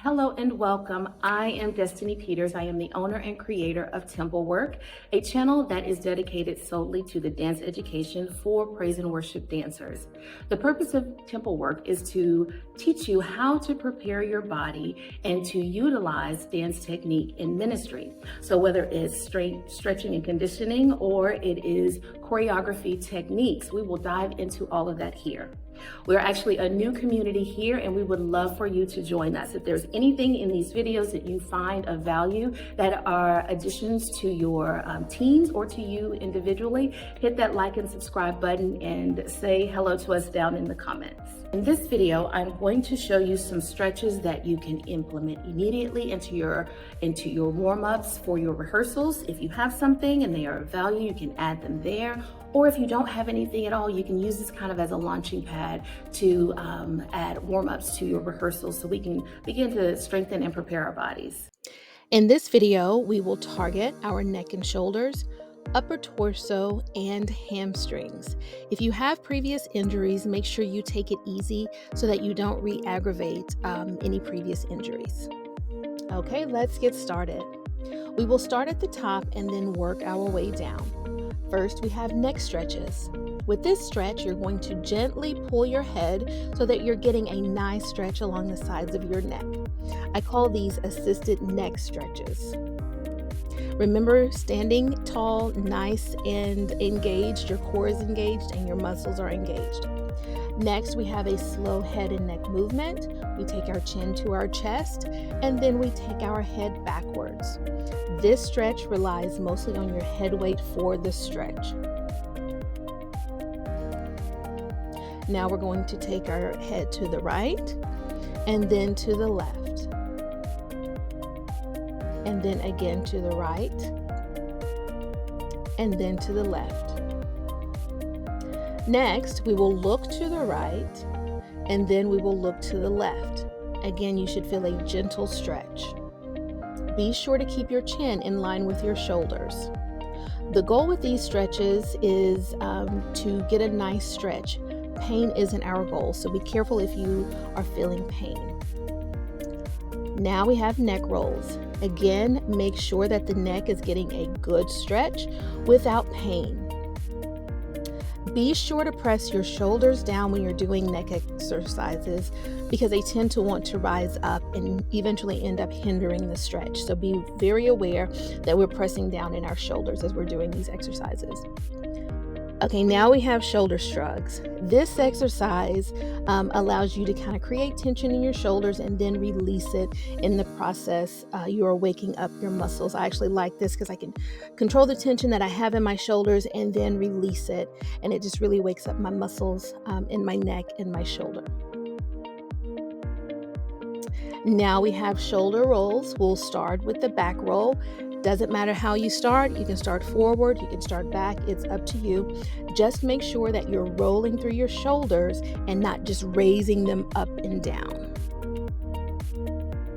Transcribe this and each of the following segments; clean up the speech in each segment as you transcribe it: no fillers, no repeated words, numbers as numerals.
Hello and welcome. I am Destiny Peters. I am the owner and creator of Temple Work, a channel that is dedicated solely to the dance education for praise and worship dancers. The purpose of Temple Work is to teach you how to prepare your body and to utilize dance technique in ministry. So whether it's stretching and conditioning or it is choreography techniques, we will dive into all of that here. We're actually a new community here and we would love for you to join us. If there's anything in these videos that you find of value that are additions to your teams or to you individually, hit that like and subscribe button and say hello to us down in the comments. In this video, I'm going to show you some stretches that you can implement immediately into your warm-ups for your rehearsals. If you have something and they are of value, you can add them there. Or if you don't have anything at all, you can use this kind of as a launching pad to add warm-ups to your rehearsals so we can begin to strengthen and prepare our bodies. In this video, we will target our neck and shoulders, upper torso, and hamstrings. If you have previous injuries, make sure you take it easy so that you don't re-aggravate any previous injuries. Okay, let's get started. We will start at the top and then work our way down. First, we have neck stretches. With this stretch, you're going to gently pull your head so that you're getting a nice stretch along the sides of your neck. I call these assisted neck stretches. Remember, standing tall, nice and engaged, your core is engaged and your muscles are engaged. Next, we have a slow head and neck movement. We take our chin to our chest and then we take our head backwards. This stretch relies mostly on your head weight for the stretch. Now we're going to take our head to the right and then to the left. And then again to the right and then to the left. Next, we will look to the right and then we will look to the left. Again, you should feel a gentle stretch. Be sure to keep your chin in line with your shoulders. The goal with these stretches is to get a nice stretch. Pain isn't our goal, so be careful if you are feeling pain. Now we have neck rolls. Again, make sure that the neck is getting a good stretch without pain. Be sure to press your shoulders down when you're doing neck exercises because they tend to want to rise up and eventually end up hindering the stretch. So be very aware that we're pressing down in our shoulders as we're doing these exercises. Okay, now we have shoulder shrugs. This exercise allows you to kind of create tension in your shoulders and then release it in the process. You are waking up your muscles. I actually like this because I can control the tension that I have in my shoulders and then release it. And it just really wakes up my muscles in my neck and my shoulder. Now we have shoulder rolls. We'll start with the back roll. Doesn't matter how you start. You can start forward, you can start back. It's up to you. Just make sure that you're rolling through your shoulders and not just raising them up and down.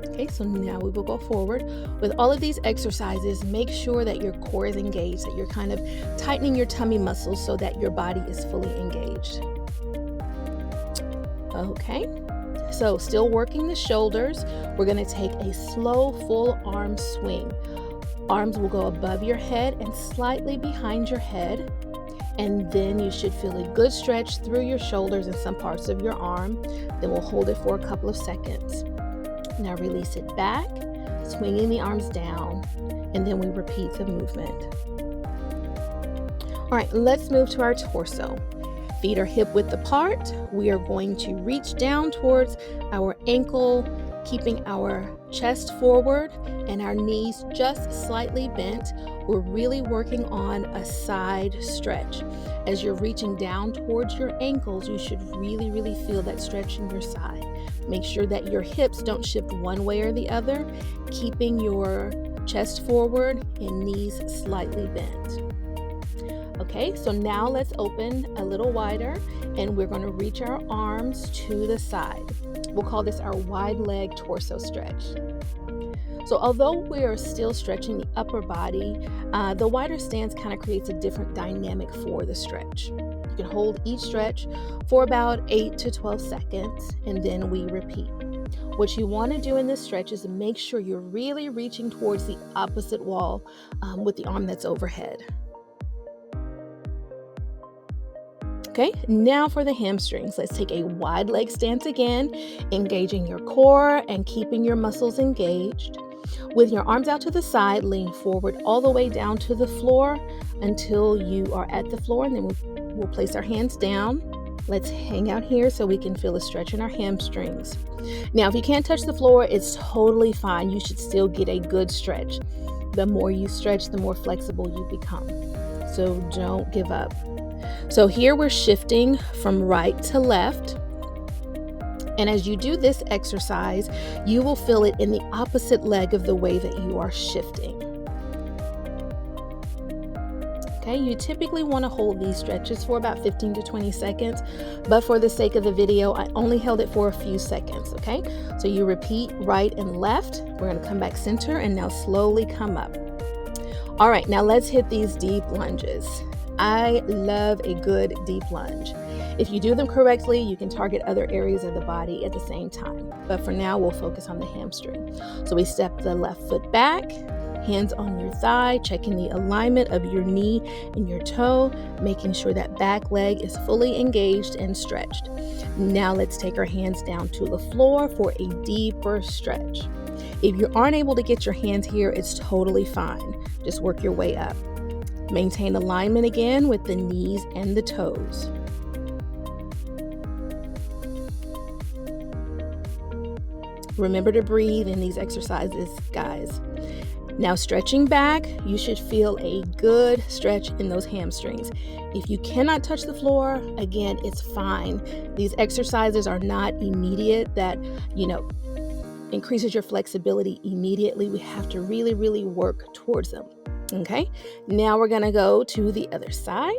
Okay, so now we will go forward. With all of these exercises, make sure that your core is engaged, that you're kind of tightening your tummy muscles so that your body is fully engaged. Okay. So still working the shoulders, we're going to take a slow full arm swing. Arms will go above your head and slightly behind your head. And then you should feel a good stretch through your shoulders and some parts of your arm. Then we'll hold it for a couple of seconds. Now release it back, swinging the arms down, and then we repeat the movement. All right, let's move to our torso. Feet are hip width apart. We are going to reach down towards our ankle, keeping our chest forward and our knees just slightly bent. We're really working on a side stretch. As you're reaching down towards your ankles, you should really feel that stretch in your side. Make sure that your hips don't shift one way or the other, keeping your chest forward and knees slightly bent. Okay, so now let's open a little wider and we're going to reach our arms to the side. We'll call this our wide leg torso stretch. So although we are still stretching the upper body, the wider stance kind of creates a different dynamic for the stretch. You can hold each stretch for about 8 to 12 seconds and then we repeat. What you want to do in this stretch is make sure you're really reaching towards the opposite wall with the arm that's overhead. Okay, now for the hamstrings. Let's take a wide leg stance again, engaging your core and keeping your muscles engaged. With your arms out to the side, lean forward all the way down to the floor until you are at the floor, and then we'll place our hands down. Let's hang out here so we can feel a stretch in our hamstrings. Now, if you can't touch the floor, it's totally fine. You should still get a good stretch. The more you stretch, the more flexible you become. So don't give up. So here we're shifting from right to left. And as you do this exercise, you will feel it in the opposite leg of the way that you are shifting. Okay, you typically want to hold these stretches for about 15 to 20 seconds, but for the sake of the video, I only held it for a few seconds, okay? So you repeat right and left. We're going to come back center and now slowly come up. All right, now let's hit these deep lunges. I love a good deep lunge. If you do them correctly, you can target other areas of the body at the same time. But for now, we'll focus on the hamstring. So we step the left foot back, hands on your thigh, checking the alignment of your knee and your toe, making sure that back leg is fully engaged and stretched. Now let's take our hands down to the floor for a deeper stretch. If you aren't able to get your hands here, it's totally fine. Just work your way up. Maintain alignment again with the knees and the toes. Remember to breathe in these exercises, guys. Now stretching back, you should feel a good stretch in those hamstrings. If you cannot touch the floor, again, it's fine. These exercises are not immediate that, increases your flexibility immediately. We have to really, really work towards them. Okay, now we're gonna go to the other side.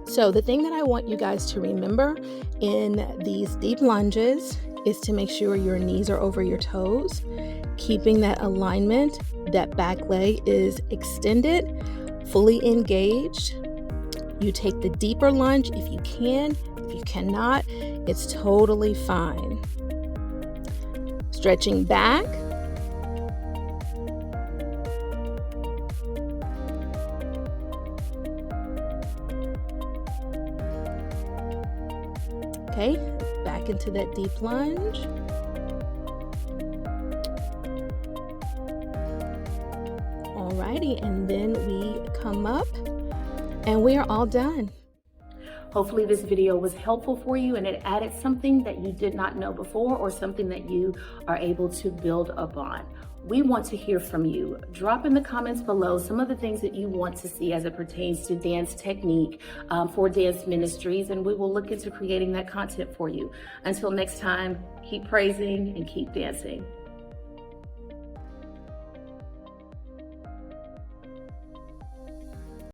So the thing that I want you guys to remember in these deep lunges is to make sure your knees are over your toes, keeping that alignment, that back leg is extended, fully engaged. You take the deeper lunge if you can. If you cannot, it's totally fine. Stretching back. Okay, back into that deep lunge. Alrighty, and then we come up and we are all done. Hopefully this video was helpful for you and it added something that you did not know before or something that you are able to build upon. We want to hear from you. Drop in the comments below some of the things that you want to see as it pertains to dance technique for dance ministries, and we will look into creating that content for you. Until next time, keep praising and keep dancing.